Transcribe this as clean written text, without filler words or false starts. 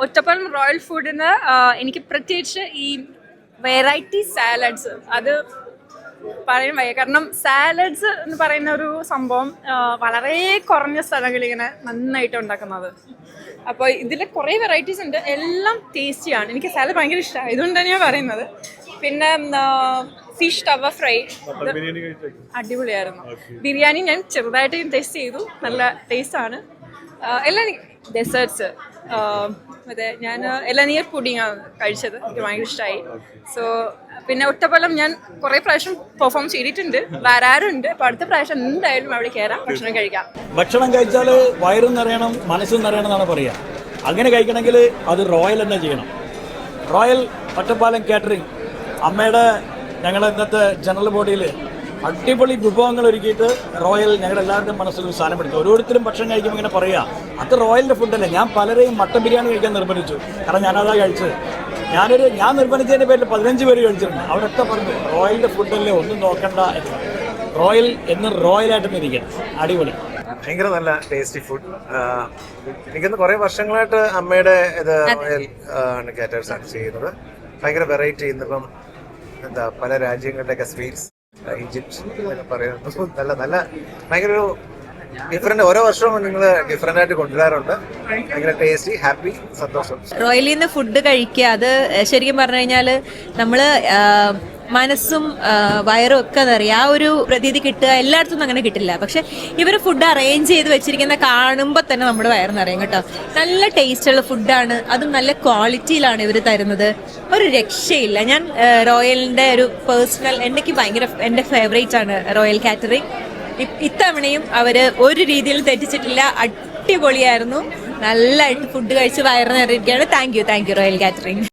Ottapalam royal ഫുഡിന് എനിക്ക് പ്രത്യേകിച്ച് ഈ വെറൈറ്റി സാലഡ്സ് അത് പറയാൻ വയ്യ. കാരണം സാലഡ്സ് എന്ന് പറയുന്ന ഒരു സംഭവം വളരെ കുറഞ്ഞ സ്ഥലങ്ങളിൽ ഇങ്ങനെ നന്നായിട്ട് ഉണ്ടാക്കുന്നത്. അപ്പോൾ ഇതിൽ കുറേ വെറൈറ്റീസ് ഉണ്ട്, എല്ലാം ടേസ്റ്റിയാണ്. എനിക്ക് സാലഡ് ഭയങ്കര ഇഷ്ടമാണ്, ഇതുകൊണ്ടാണ് ഞാൻ പറയുന്നത്. പിന്നെ ഫിഷ് ടവ ഫ്രൈ അടിപൊളിയായിരുന്നു. ബിരിയാണി ഞാൻ ചെറുതായിട്ട് ടേസ്റ്റ് ചെയ്തു, നല്ല ടേസ്റ്റാണ്. എല്ലാം ഡെസേർട്സ് മറ്റേ ഞാൻ ഇളനീർ പുഡിങ്ങാണ് കഴിച്ചത്, എനിക്ക് ഭയങ്കര ഇഷ്ടമായി. സോ പിന്നെ ഒറ്റപ്പാലം ഞാൻ കുറേ പ്രാവശ്യം പെർഫോം ചെയ്തിട്ടുണ്ട്, വരാറുണ്ട്. അപ്പോൾ അടുത്ത പ്രാവശ്യം എന്തായാലും അവിടെ കയറാം, ഭക്ഷണം കഴിക്കാം. ഭക്ഷണം കഴിച്ചാൽ വയറും നിറയണം മനസ്സും നിറയണം എന്നാണ് പറയുക. അങ്ങനെ കഴിക്കണമെങ്കിൽ അത് റോയൽ തന്നെ ചെയ്യണം. റോയൽ ഒറ്റപ്പാലം കാറ്ററിംഗ് അമ്മയുടെ ഞങ്ങളുടെ ഇന്നത്തെ ജനറൽ ബോഡിയിൽ അടിപൊളി വിഭവങ്ങൾ ഒരുക്കിയിട്ട് റോയൽ ഞങ്ങളുടെ എല്ലാവരുടെയും മനസ്സിൽ ഒരു സ്ഥാനം എടുത്തു. ഓരോരുത്തരും ഭക്ഷണം കഴിക്കുമ്പോൾ ഇങ്ങനെ പറയുക അത് റോയലിൻ്റെ ഫുഡല്ലേ. ഞാൻ പലരെയും മട്ടൻ ബിരിയാണി കഴിക്കാൻ നിർബന്ധിച്ചു, കാരണം ഞാനതാ കഴിച്ചത്. ഞാൻ നിർബന്ധിച്ചതിൻ്റെ പേരിൽ 15 പേര് കഴിച്ചിട്ടുണ്ട്. അവരൊക്കെ പറഞ്ഞു റോയലിൻ്റെ ഫുഡല്ലേ, ഒന്നും നോക്കണ്ട എന്ന്. റോയൽ എന്ന് റോയലായിട്ട് ഇരിക്കണം, അടിപൊളി. ഭയങ്കര നല്ല ടേസ്റ്റി ഫുഡ്. എനിക്കൊന്ന് കുറേ വർഷങ്ങളായിട്ട് അമ്മയുടെ ഇത് റോയൽ കാറ്റേഴ്സ് ആണ് ചെയ്യുന്നത്. ഭയങ്കര വെറൈറ്റി. ഇന്നിപ്പം എന്താ പല രാജ്യങ്ങളുടെയൊക്കെ സ്വീറ്റ്സ്, ഈജിപ്റ്റ് എന്നൊക്കെ പറയുന്നത് നല്ല നല്ല ഭയങ്കര ഒരു ഡിഫറെന്റ്. ഓരോ വർഷവും നിങ്ങൾ ഡിഫറെന്റ് ആയിട്ട് കൊണ്ടുവരാറുണ്ട്. ഭയങ്കര ടേസ്റ്റി, ഹാപ്പി, സന്തോഷം. റോയലിൽ നിന്ന് ഫുഡ് കഴിക്കുക, അത് ശരിക്കും പറഞ്ഞു കഴിഞ്ഞാൽ നമ്മൾ മനസ്സും വയറും ഒക്കെ നിറയും. ആ ഒരു പ്രതീതി കിട്ടുക എല്ലായിടത്തും അങ്ങനെ കിട്ടില്ല. പക്ഷെ ഇവർ ഫുഡ് അറേഞ്ച് ചെയ്ത് വെച്ചിരിക്കുന്ന കാണുമ്പോൾ തന്നെ നമ്മുടെ വയറ് നിറയും കേട്ടോ. നല്ല ടേസ്റ്റുള്ള ഫുഡാണ്, അതും നല്ല ക്വാളിറ്റിയിലാണ് ഇവർ തരുന്നത്. ഒരു രക്ഷയില്ല. ഞാൻ റോയലിൻ്റെ ഒരു പേഴ്സണൽ, എനിക്ക് ഭയങ്കര എൻ്റെ ഫേവറേറ്റ് ആണ് റോയൽ കാറ്ററിംഗ്. ഇത്തവണയും അവർ ഒരു രീതിയിലും തെറ്റിച്ചിട്ടില്ല, അടിപൊളിയായിരുന്നു. നല്ലതായിട്ട് ഫുഡ് കഴിച്ച് വയറ് നിറയിരിക്കുകയാണ്. Thank you Royal catering.